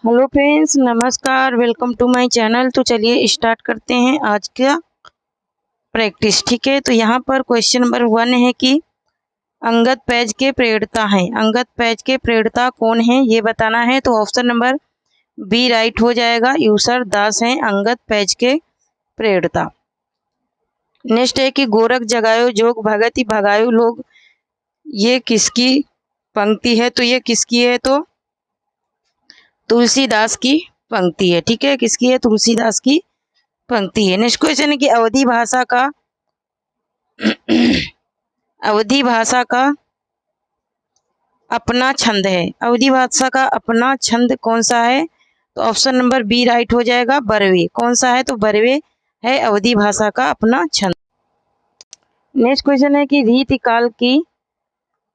Hello friends, नमस्कार। Welcome to my channel. तो चलिए स्टार्ट करते हैं आज का प्रैक्टिस। ठीक है, तो यहाँ पर क्वेश्चन नंबर 1 है कि अंगद पैज के प्रेरणा हैं। अंगद पैज के प्रेरणा कौन है ये बताना है। तो ऑप्शन नंबर बी राइट हो जाएगा। यूसर दास हैं अंगद पैज के प्रेरणा। नेक्स्ट है कि गोरख जगायो जोग भगति भगायो लोग, ये किसकी पंक्ति है। तो ये किसकी है, तो तुलसीदास की पंक्ति है। ठीक है, किसकी है, तुलसीदास की पंक्ति है। नेक्स्ट क्वेश्चन है कि अवधी भाषा का अवधी भाषा का अपना छंद है। अवधी भाषा का अपना छंद कौन सा है। तो ऑप्शन नंबर बी राइट हो जाएगा, बरवे। कौन सा है, तो बरवे है अवधी भाषा का अपना छंद। नेक्स्ट क्वेश्चन है कि रीतिकाल की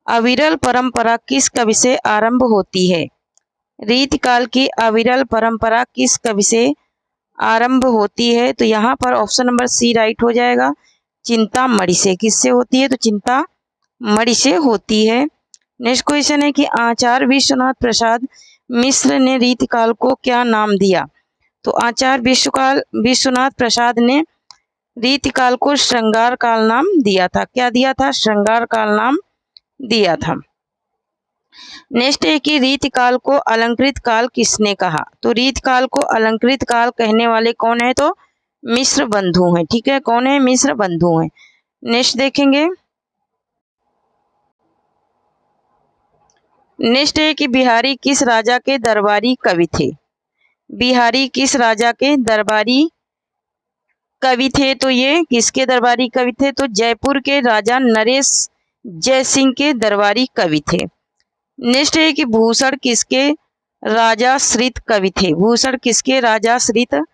अविरल परंपरा किस कवि से आरंभ होती है। रीतिकाल की अविरल परंपरा किस कवि से आरंभ होती है। तो यहाँ पर ऑप्शन नंबर सी राइट हो जाएगा, चिंतामणि से। किससे होती है, तो चिंतामणि से होती है। नेक्स्ट क्वेश्चन है कि आचार्य विश्वनाथ प्रसाद मिश्र ने रीतिकाल को क्या नाम दिया। तो आचार्य विश्वनाथ प्रसाद ने रीतिकाल को श्रृंगार काल नाम दिया था। क्या दिया था, श्रृंगार काल नाम दिया था। नेक्स्ट है कि रीतिकाल को अलंकृत काल किसने कहा। तो रीतिकाल को अलंकृत काल कहने वाले कौन है, तो मिश्र बंधु हैं। ठीक है, कौन है, मिश्र बंधु हैं। नेक्स्ट देखेंगे। नेक्स्ट है कि बिहारी किस राजा के दरबारी कवि थे। बिहारी किस राजा के दरबारी कवि थे। तो ये किसके दरबारी कवि थे, तो जयपुर के राजा नरेश जय सिंह के दरबारी कवि थे। नेक्स्ट है कि भूषण किसके राजाश्रित कवि थे। भूषण किसके राजाश्रित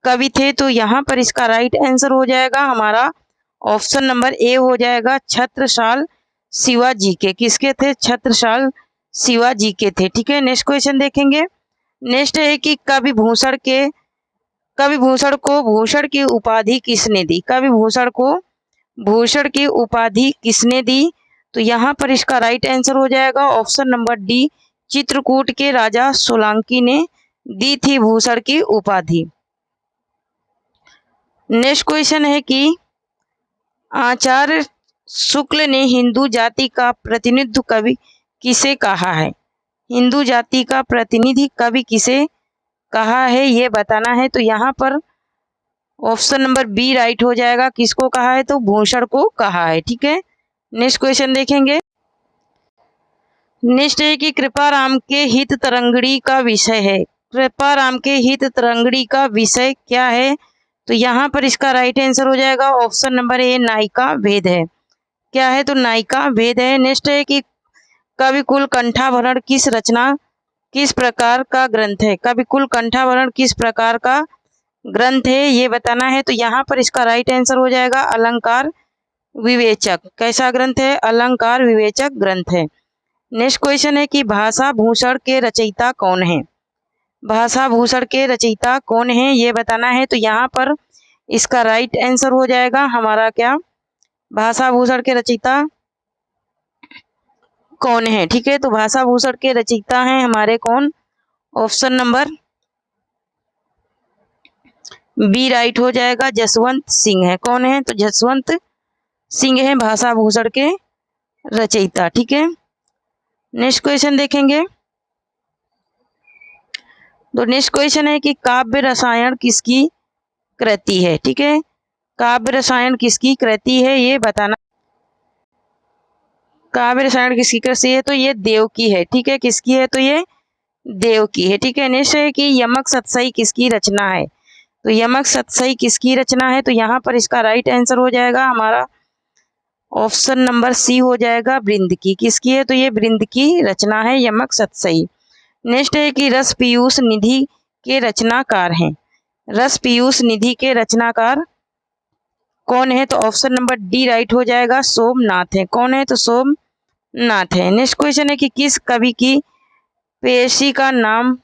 कवि थे। तो यहाँ पर इसका राइट आंसर हो जाएगा हमारा ऑप्शन नंबर ए हो जाएगा, छत्रसाल शिवाजी के। किसके थे, छत्रसाल शिवाजी के थे। ठीक है, नेक्स्ट क्वेश्चन देखेंगे। नेक्स्ट है कि कवि भूषण को भूषण की उपाधि किसने दी। कवि भूषण को भूषण की उपाधि किसने दी। तो यहाँ पर इसका राइट आंसर हो जाएगा ऑप्शन नंबर डी, चित्रकूट के राजा सोलंकी ने दी थी भूषण की उपाधि। नेक्स्ट क्वेश्चन है कि आचार्य शुक्ल ने हिंदू जाति का प्रतिनिधि कवि किसे कहा है। हिंदू जाति का प्रतिनिधि कवि किसे कहा है ये बताना है। तो यहाँ पर ऑप्शन नंबर बी राइट हो जाएगा। किसको कहा है, तो भूषण को कहा है। ठीक है, नेक्स्ट क्वेश्चन देखेंगे। नेक्स्ट है कि कृपाराम के हित तरंगड़ी का विषय है। कृपाराम के हित तरंगड़ी का विषय क्या है। तो यहाँ पर इसका राइट आंसर हो जाएगा ऑप्शन नंबर ए, नायिका भेद है। क्या है, तो नायिका भेद है। नेक्स्ट है कि कविकुल कंठाभरण किस प्रकार का ग्रंथ है। कविकुल कंठाभरण किस प्रकार का ग्रंथ है ये बताना है। तो यहाँ पर इसका राइट आंसर हो जाएगा अलंकार विवेचक। कैसा ग्रंथ है, अलंकार विवेचक ग्रंथ है। नेक्स्ट क्वेश्चन है कि भाषा भूषण के रचयिता कौन है। भाषा भूषण के रचयिता कौन है ये बताना है। तो यहाँ पर इसका राइट आंसर हो जाएगा हमारा क्या, भाषा भूषण के रचयिता कौन है। ठीक है, तो भाषा भूषण के रचयिता हैं हमारे कौन, ऑप्शन नंबर बी राइट हो जाएगा, जसवंत सिंह है। कौन है, तो जसवंत सिंह है भाषा भूषण के रचयिता। ठीक है, नेक्स्ट क्वेश्चन देखेंगे। तो नेक्स्ट क्वेश्चन है कि काव्य रसायन किसकी कृति है। ठीक है, काव्य रसायन किसकी कृति है ये बताना। काव्य रसायन किसकी कृति है, तो ये देव की है। ठीक है, किसकी है, तो ये देव की है। ठीक है, नेक्स्ट है कि यमक सतसई किसकी रचना है। तो यमक सतसई किसकी रचना है। तो यहाँ पर इसका राइट आंसर हो जाएगा हमारा ऑप्शन नंबर सी हो जाएगा, वृंद की। किसकी है, तो ये वृंद की रचना है यमक सतसई। नेक्स्ट है कि रस पीयूष निधि के रचनाकार हैं। रस पीयूष निधि के रचनाकार कौन है। तो ऑप्शन नंबर डी राइट हो जाएगा, सोमनाथ है। कौन है, तो सोमनाथ है। नेक्स्ट क्वेश्चन है कि किस कवि की पेशी का नाम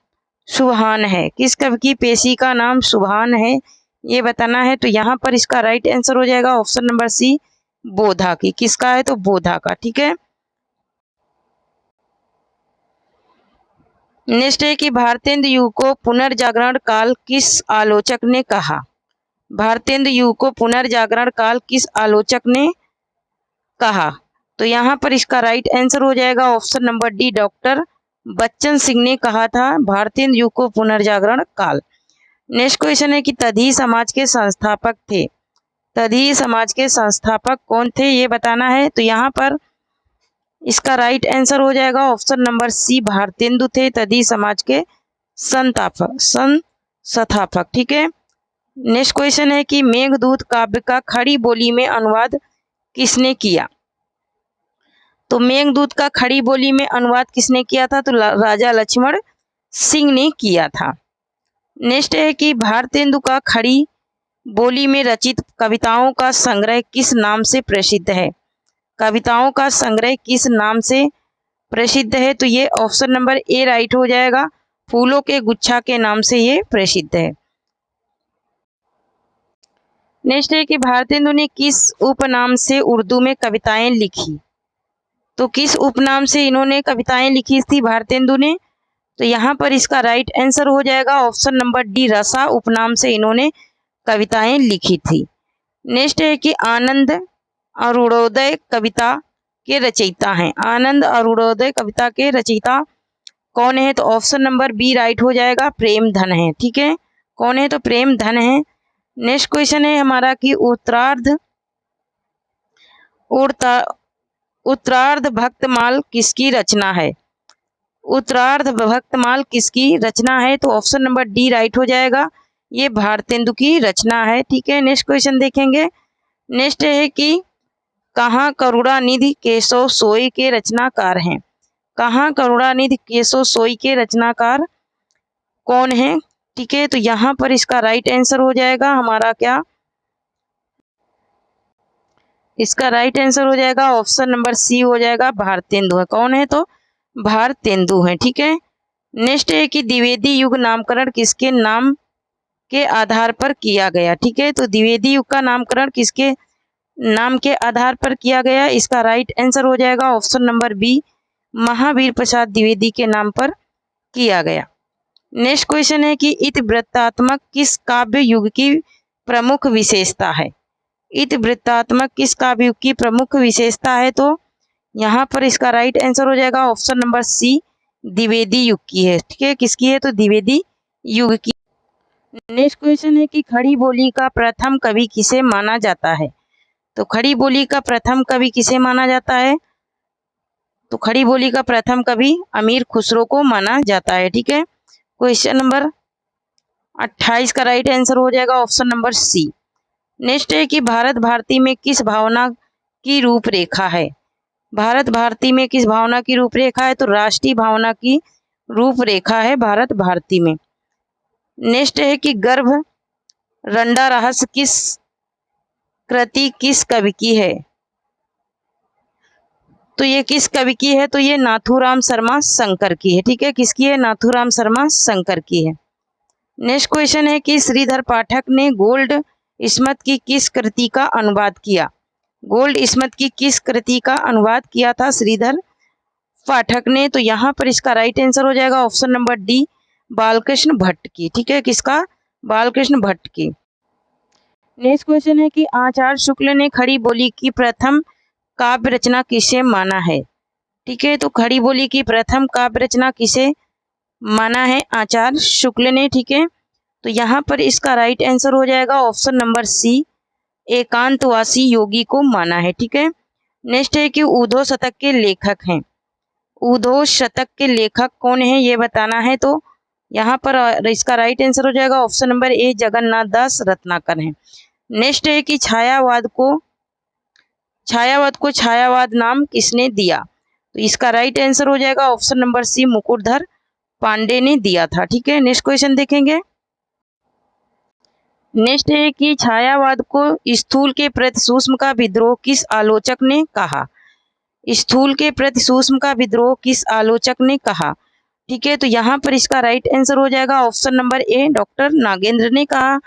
सुभान है। किस कवि की पेशी का नाम सुभान है ये बताना है। तो यहाँ पर इसका राइट आंसर हो जाएगा ऑप्शन नंबर सी, बोधा की। किसका है, तो बोधा का। ठीक है, नेक्स्ट है कि भारतेंदु युग को पुनर्जागरण काल किस आलोचक ने कहा। भारतेंदु युग को पुनर्जागरण काल किस आलोचक ने कहा। तो यहाँ पर इसका राइट आंसर हो जाएगा option number D, doctor Bachchan Singh ने कहा था भारतेंदु युग को पुनर्जागरण काल। नेक्स्ट क्वेश्चन है कि तधी समाज के संस्थापक थे। तधी समाज के संस्थापक कौन थे ये बताना है। तो यहाँ पर इसका राइट आंसर हो जाएगा ऑप्शन नंबर सी, भारतेंदु थे तधी समाज के संस्थापक। ठीक है। नेक्स्ट क्वेश्चन है कि मेघदूत काव्य का खड़ी बोली में अनुवाद किसने किया। तो मेघदूत का खड़ी बोली में अनुवाद किसने किया था। तो राजा लक्ष्मण सिंह ने किया था। नेक्स्ट है कि भारतेंदु का खड़ी बोली में रचित कविताओं का संग्रह किस नाम से प्रसिद्ध है। कविताओं का संग्रह किस नाम से प्रसिद्ध है। तो ये ऑप्शन नंबर ए राइट हो जाएगा, फूलों के गुच्छा के नाम से ये प्रसिद्ध है। नेक्स्ट है कि भारतेंदु ने किस उपनाम से उर्दू में कविताएं लिखी। तो किस उपनाम से इन्होंने कविताएं लिखी थी भारतेंदु ने। तो यहाँ पर इसका राइट आंसर हो जाएगा ऑप्शन नंबर डी, रसा उपनाम से इन्होंने कविताएं लिखी थी। नेक्स्ट है कि आनंद अरुणोदय कविता के रचयिता हैं। आनंद अरुणोदय कविता के रचयिता कौन है। तो ऑप्शन नंबर बी राइट हो जाएगा, प्रेमधन है। ठीक है, कौन है तो प्रेमधन है। नेक्स्ट क्वेश्चन है हमारा कि उत्तरार्ध भक्तमाल किसकी रचना है। उत्तरार्ध भक्तमाल किसकी रचना है। तो ऑप्शन नंबर डी राइट हो जाएगा, ये भारतेंदु की रचना है। ठीक है, नेक्स्ट क्वेश्चन देखेंगे। नेक्स्ट है कि कहाँ करुणानिधि केशव सोई के रचनाकार हैं। कहाँ करुणानिधि केशव सोई के रचनाकार कौन है। ठीक है, तो यहाँ पर इसका राइट आंसर हो जाएगा हमारा क्या, इसका राइट आंसर हो जाएगा ऑप्शन नंबर सी हो जाएगा, भारतेंदु है। कौन है तो भारतेंदु है। ठीक है। नेक्स्ट है कि द्विवेदी युग नामकरण किसके नाम के आधार पर किया गया। ठीक है, तो द्विवेदी युग का नामकरण किसके नाम के आधार पर किया गया। इसका राइट आंसर हो जाएगा option number B, Mahavir Prasad Dwivedi के नाम पर किया गया। नेक्स्ट क्वेश्चन है कि इतिवृत्तात्मक किस काव्य युग की प्रमुख विशेषता है। इतिवृत्तात्मक किस काव्य युग की प्रमुख विशेषता है। तो यहाँ पर इसका राइट आंसर हो जाएगा ऑप्शन नंबर सी, द्विवेदी युग की है। ठीक है, किसकी है तो द्विवेदी युग की। नेक्स्ट क्वेश्चन है कि खड़ी बोली का प्रथम कवि किसे माना जाता है। तो खड़ी बोली का प्रथम कवि किसे माना जाता है। तो खड़ी बोली का प्रथम कवि अमीर खुसरो को माना जाता है। ठीक है, क्वेश्चन नंबर 28 का राइट आंसर हो जाएगा ऑप्शन नंबर सी। नेक्स्ट है कि भारत भारती में किस भावना की रूपरेखा है। भारत भारती में किस भावना की रूपरेखा है। तो राष्ट्रीय भावना की रूपरेखा है भारत भारती में। नेक्स्ट है कि गर्भ रंडा रहस्य किस कृति किस कवि की है। तो ये किस कवि की है। तो ये नाथूराम शर्मा शंकर की है। ठीक है, किसकी है, नाथूराम शर्मा शंकर की है। नेक्स्ट क्वेश्चन है कि श्रीधर पाठक ने गोल्ड स्मिथ की किस कृति का अनुवाद किया। गोल्ड स्मिथ की किस कृति का अनुवाद किया था श्रीधर पाठक ने। तो यहाँ पर इसका राइट आंसर हो जाएगा option number D, Balkrishna Bhatt की। ठीक है, किसका, बालकृष्ण भट्ट की। नेक्स्ट क्वेश्चन है कि आचार्य शुक्ल ने खड़ी बोली की प्रथम काव्य रचना किसे माना है। ठीक है, तो खड़ी बोली की प्रथम काव्य रचना किसे माना है, आचार्य शुक्ल ने। ठीक है, तो यहाँ पर इसका राइट आंसर हो जाएगा ऑप्शन नंबर सी, एकांतवासी योगी को माना है। ठीक है, नेक्स्ट है कि उद्धव शतक के लेखक हैं। उद्धव शतक के लेखक कौन है ये बताना है। तो यहाँ पर इसका राइट आंसर हो जाएगा ऑप्शन नंबर ए, जगन्नाथ दास रत्नाकर हैं। नेक्स्ट है कि छायावाद को छायावाद नाम किसने दिया। तो इसका राइट आंसर हो जाएगा option number C, Mukutdhar Pandey ने दिया था। ठीक है, नेक्स्ट क्वेश्चन देखेंगे। नेक्स्ट है कि छायावाद को स्थूल के प्रति सूक्ष्म का विद्रोह किस आलोचक ने कहा। स्थूल के प्रति सूक्ष्म का विद्रोह किस आलोचक ने कहा। ठीक है, तो यहाँ पर इसका राइट आंसर हो जाएगा option number A, doctor Nagendra ने कहा।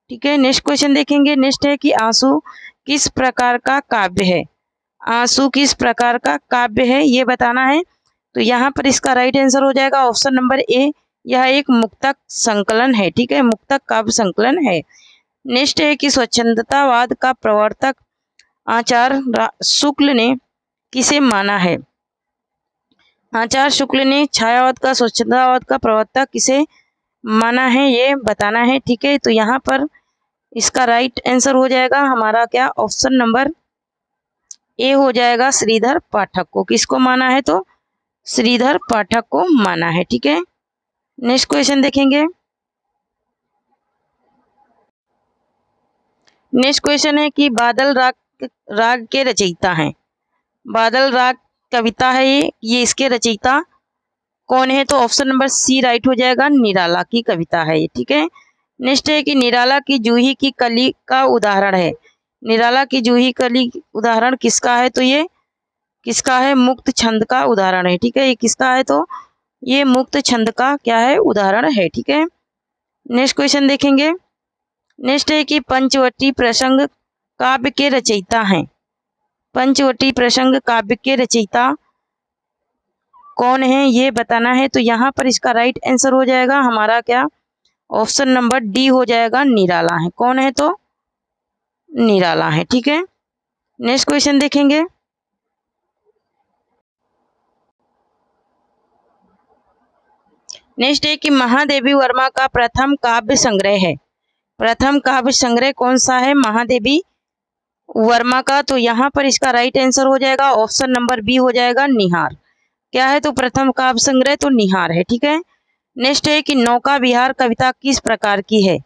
ठीक है, नेक्स्ट क्वेश्चन देखेंगे। नेक्स्ट है कि आंसू किस प्रकार का काव्य है। आंसू किस प्रकार का काव्य है ये बताना है। तो यहाँ पर इसका राइट आंसर हो जाएगा ऑप्शन नंबर ए। यह एक मुक्तक संकलन है, ठीक है, मुक्तक काव्य संकलन है। नेक्स्ट है कि स्वच्छंदतावाद का प्रवर्तक आचार्य शुक्ल ने किसे माना है। आचार्य शुक्ल ने छायावाद का स्वच्छंदतावाद का प्रवर्तक किसे माना है, ये बताना है, ठीक है। तो यहाँ पर इसका राइट आंसर हो जाएगा हमारा क्या, ऑप्शन नंबर ए हो जाएगा, श्रीधर पाठक को। किसको माना है, तो श्रीधर पाठक को माना है, ठीक है। नेक्स्ट क्वेश्चन देखेंगे। नेक्स्ट क्वेश्चन है कि बादल राग के रचयिता हैं। बादल राग कविता है ये इसके रचयिता कौन है, तो ऑप्शन नंबर सी राइट हो जाएगा, निराला की कविता है ये, ठीक है। नेक्स्ट है कि निराला की जूही की कली का उदाहरण है। निराला की जूही कली उदाहरण किसका है, तो ये किसका है, मुक्त छंद का उदाहरण है, ठीक है। ये किसका है, तो ये मुक्त छंद का क्या है, उदाहरण है, ठीक है। नेक्स्ट क्वेश्चन देखेंगे। नेक्स्ट है कि पंचवटी प्रसंग काव्य के रचयिता हैं। पंचवटी प्रसंग काव्य के रचयिता कौन है, ये बताना है। तो यहाँ पर इसका राइट आंसर हो जाएगा हमारा क्या, ऑप्शन नंबर डी हो जाएगा, निराला है। कौन है, तो निराला है, ठीक है। नेक्स्ट क्वेश्चन देखेंगे। नेक्स्ट है कि महादेवी वर्मा का प्रथम काव्य संग्रह है। प्रथम काव्य संग्रह कौन सा है महादेवी वर्मा का, तो यहाँ पर इसका राइट आंसर हो जाएगा ऑप्शन नंबर बी हो जाएगा, निहार। क्या है, तो प्रथम काव्य संग्रह तो निहार है, ठीक है। नेक्स्ट है कि नौका विहार कविता किस प्रकार की है।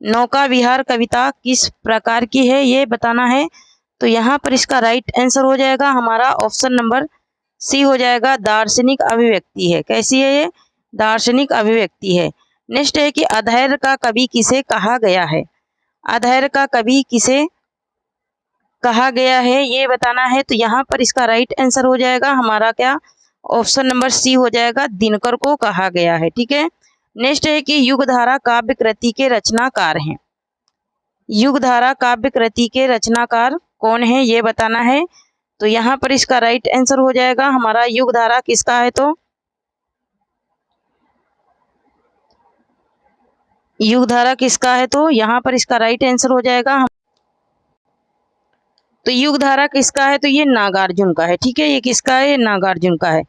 नौका विहार कविता किस प्रकार की है, ये बताना है। तो यहाँ पर इसका राइट आंसर हो जाएगा हमारा ऑप्शन नंबर सी हो जाएगा, दार्शनिक अभिव्यक्ति है। कैसी है ये, दार्शनिक अभिव्यक्ति है। नेक्स्ट है कि अधैर्य का कवि किसे कहा गया है। अधैर्य का कवि किसे कहा गया है, ये बताना है। तो यहाँ पर इसका राइट आंसर हो जाएगा हमारा क्या, ऑप्शन नंबर सी हो जाएगा, दिनकर को कहा गया है, ठीक है। नेक्स्ट है कि युगधारा काव्य कृति के रचनाकार हैं। युगधारा काव्य कृति के रचनाकार कौन है, ये बताना है। तो यहाँ पर इसका राइट आंसर हो जाएगा हमारा, युगधारा किसका है, तो युगधारा किसका है, तो यहाँ पर इसका राइट आंसर हो जाएगा। तो युगधारा किसका है, तो ये नागार्जुन का है, ठीक है। ये किसका है, ये नागार्जुन का है।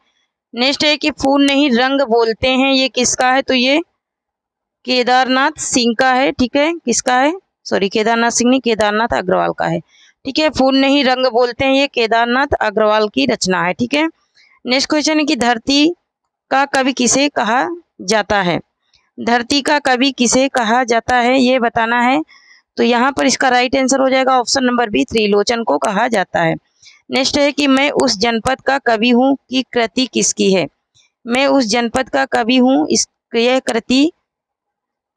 नेक्स्ट है कि फूल नहीं रंग बोलते हैं, ये किसका है, तो ये केदारनाथ सिंह का है, ठीक है। किसका है, सॉरी केदारनाथ सिंह नहीं, केदारनाथ अग्रवाल का है, ठीक है। फूल नहीं रंग बोलते हैं, ये केदारनाथ अग्रवाल की रचना है, ठीक है। नेक्स्ट क्वेश्चन है कि धरती का कवि किसे कहा जाता है। धरती का कवि किसे कहा जाता है, ये बताना है। तो यहाँ पर इसका राइट आंसर हो जाएगा ऑप्शन नंबर बी, त्रिलोचन को कहा जाता है। नेक्स्ट है कि मैं उस जनपद का कवि हूँ की कृति किसकी है। मैं उस जनपद का कवि हूँ, यह कृति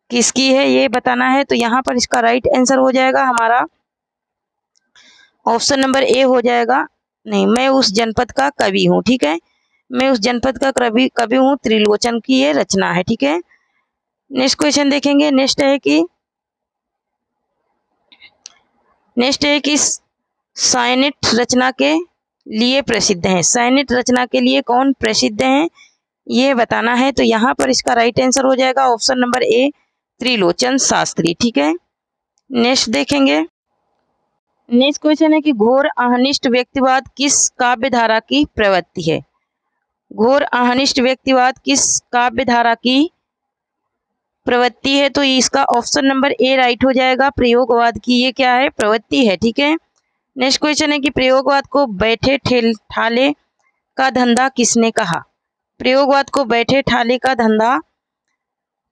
किसकी है, ये बताना है। तो यहाँ पर इसका राइट आंसर हो जाएगा हमारा ऑप्शन नंबर ए हो जाएगा, नहीं, मैं उस जनपद का कवि हूँ, ठीक है। मैं उस जनपद का कवि हूँ, त्रिलोचन की ये रचना है, ठीक है। नेक्स्ट क्वेश्चन देखेंगे। नेक्स्ट है कि साइनेट रचना के लिए प्रसिद्ध हैं। साइनेट रचना के लिए कौन प्रसिद्ध हैं, ये बताना है। तो यहाँ पर इसका राइट आंसर हो जाएगा option number A, Trilochan Shastri, ठीक है। नेक्स्ट देखेंगे। नेक्स्ट क्वेश्चन है कि घोर अहनिष्ठ व्यक्तिवाद किस काव्यधारा की प्रवृत्ति है। घोर अहनिष्ठ व्यक्तिवाद किस काव्यधारा की प्रवृत्ति है, तो इसका ऑप्शन नंबर ए राइट हो जाएगा, प्रयोगवाद की ये क्या है, प्रवृत्ति है, ठीक है। नेक्स्ट क्वेश्चन है कि प्रयोगवाद को बैठे ठाले का धंधा किसने कहा। प्रयोगवाद को बैठे ठाले का धंधा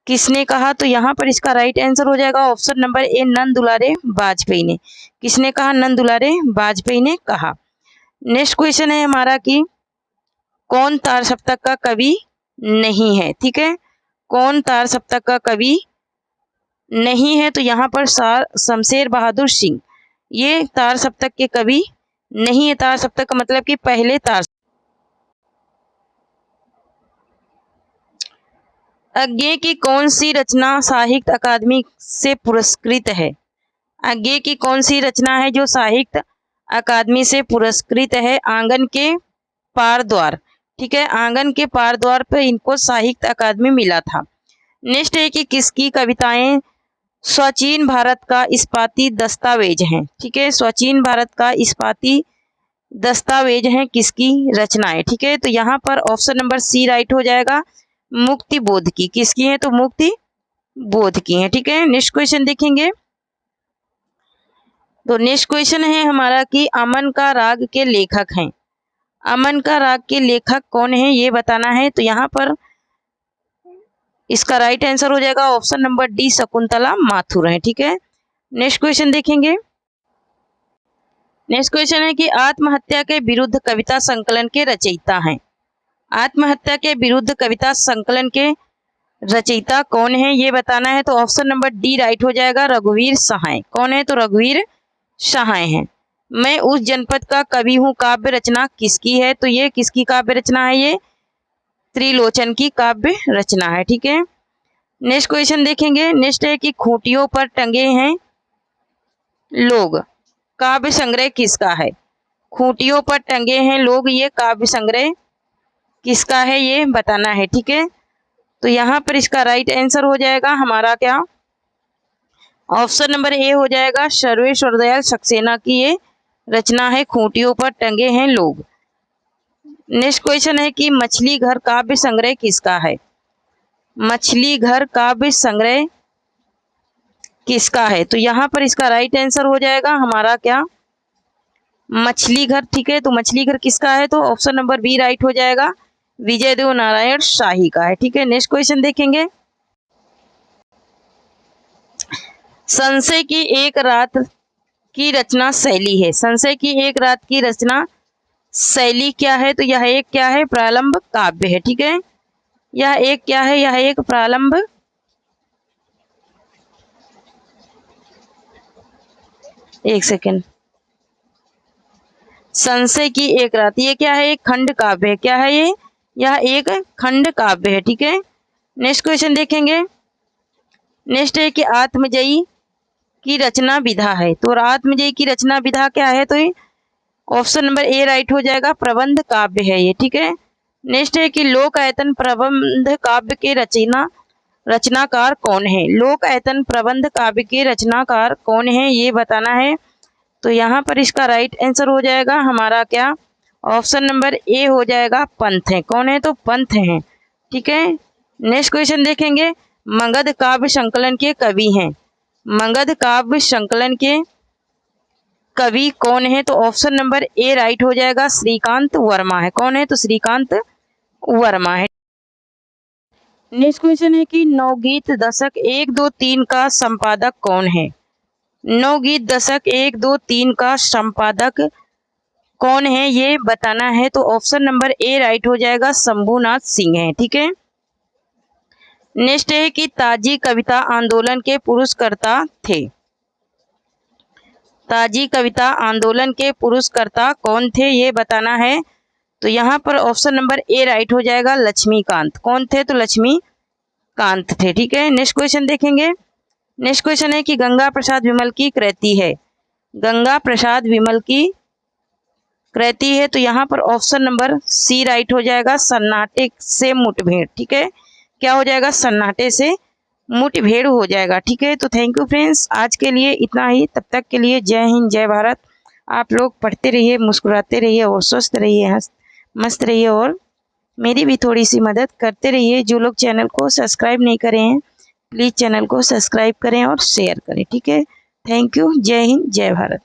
किसने कहा, तो यहाँ पर इसका राइट आंसर हो जाएगा ऑप्शन नंबर ए, नंद दुलारे वाजपेयी ने। किसने कहा, नंद दुलारे वाजपेयी ने कहा। नेक्स्ट क्वेश्चन है हमारा कि कौन तार सप्तक का कवि नहीं है, ठीक है। कौन तार सप्तक का कवि नहीं है, तो यहाँ पर शमशेर बहादुर सिंह ये तार सप्तक के कवि नहीं है। तार सप्तक का मतलब कि पहले तार। अज्ञेय की कौन सी रचना साहित्य अकादमी से पुरस्कृत है। अज्ञेय की कौन सी रचना है जो साहित्य अकादमी से पुरस्कृत है। आंगन के पार द्वार, ठीक है, आंगन के पार द्वार पर इनको साहित्य अकादमी मिला था। नेक्स्ट है कि किसकी कविताएं स्वचीन भारत का इस्पाती दस्तावेज हैं। ठीक है, स्वचीन भारत का इस्पाती दस्तावेज हैं किसकी रचनाएं। ठीक है, तो यहाँ पर ऑप्शन नंबर सी राइट हो जाएगा, मुक्ति बोध की। किसकी है तो मुक्ति बोध की है। ठीक है, नेक्स्ट क्वेश्चन देखेंगे। तो नेक्स्ट क्वेश्चन है हमारा कि अमन का राग के लेखक हैं। अमन का राग के लेखक कौन है ये बताना है। तो यहाँ पर इसका राइट आंसर हो जाएगा option number D, Shakuntala Mathur है। ठीक है, नेक्स्ट क्वेश्चन देखेंगे। नेक्स्ट क्वेश्चन है कि आत्महत्या के विरुद्ध कविता संकलन के रचयिता हैं। आत्महत्या के विरुद्ध कविता संकलन के रचयिता कौन है ये बताना है। तो ऑप्शन नंबर डी राइट हो जाएगा, रघुवीर सहाय। कौन है तो रघुवीर सहाय हैं। मैं उस जनपद का कवि हूँ काव्य रचना किसकी है। तो ये किसकी काव्य रचना है, ये त्रिलोचन की काव्य रचना है। ठीक है, नेक्स्ट क्वेश्चन देखेंगे। नेक्स्ट है कि खूंटियों पर टंगे हैं लोग काव्य संग्रह किसका है। खूंटियों पर टंगे हैं लोग, ये काव्य संग्रह किसका है ये बताना है। ठीक है, तो यहाँ पर इसका राइट आंसर हो जाएगा हमारा क्या, ऑप्शन नंबर ए हो जाएगा, सर्वेश्वर दयाल सक्सेना की ये रचना है, खूंटियों पर टंगे हैं लोग। नेक्स्ट क्वेश्चन है कि मछली घर काव्य संग्रह किसका है। मछली घर काव्य संग्रह किसका है। तो यहाँ पर इसका राइट आंसर हो जाएगा हमारा क्या, मछली घर। ठीक है, तो मछली घर किसका है तो ऑप्शन नंबर बी राइट हो जाएगा, विजयदेव नारायण शाही का है। ठीक है, नेक्स्ट क्वेश्चन देखेंगे। संशय की एक रात की रचना शैली है। संशय की एक रात की रचना शैली क्या है। तो यह एक क्या है, प्रारंभ काव्य है। ठीक है, यह एक क्या है, यह एक प्रारंभ, एक सेकेंड, संशय की एक रात ये क्या है, एक खंड काव्य है। क्या है ये, यह एक खंड काव्य है। ठीक है, नेक्स्ट क्वेश्चन देखेंगे। नेक्स्ट है कि आत्मजयी की रचना विधा है। तो आत्मजयी की रचना विधा क्या है, तो ये ऑप्शन नंबर ए राइट हो जाएगा, प्रबंध काव्य है ये। ठीक है, नेक्स्ट है कि लोकायतन प्रबंध काव्य के रचनाकार कौन है। लोकायतन प्रबंध काव्य के रचनाकार कौन है ये बताना है। तो यहाँ पर इसका राइट आंसर हो जाएगा हमारा क्या, ऑप्शन नंबर ए हो जाएगा, पंथ है। कौन है तो पंथ हैं। ठीक है, नेक्स्ट क्वेश्चन देखेंगे। मगध काव्य संकलन के कवि हैं। मगध काव्य संकलन के कवि कौन है तो ऑप्शन नंबर ए राइट हो जाएगा, श्रीकांत वर्मा है। कौन है तो श्रीकांत वर्मा है। नेक्स्ट क्वेश्चन है कि नवगीत दशक 1, 2, 3 का संपादक कौन है। नवगीत दशक 1, 2, 3 का संपादक कौन है ये बताना है। तो ऑप्शन नंबर ए राइट हो जाएगा, शंभुनाथ सिंह है। ठीक है, नेक्स्ट है कि ताजी कविता आंदोलन के पुरस्कर्ता थे। ताजी कविता आंदोलन के पुरस्कर्ता कौन थे ये बताना है। तो यहाँ पर ऑप्शन नंबर ए राइट हो जाएगा, लक्ष्मीकांत। कौन थे तो लक्ष्मीकांत थे। ठीक है, नेक्स्ट क्वेश्चन देखेंगे। नेक्स्ट क्वेश्चन है कि गंगा प्रसाद विमल की कृति है। गंगा प्रसाद विमल की कृति है। तो यहाँ पर ऑप्शन नंबर सी राइट हो जाएगा, सन्नाटे से मुठभेड़। ठीक है, क्या हो जाएगा, सन्नाटे से मुठभेड़ हो जाएगा। ठीक है, तो थैंक यू फ्रेंड्स, आज के लिए इतना ही। तब तक के लिए जय हिंद, जय भारत। आप लोग पढ़ते रहिए, मुस्कुराते रहिए और स्वस्थ रहिए, मस्त रहिए और मेरी भी थोड़ी सी मदद करते रहिए। जो लोग चैनल को सब्सक्राइब नहीं करे हैं प्लीज़ चैनल को सब्सक्राइब करें और शेयर करें। ठीक है, थैंक यू, जय हिंद, जय भारत।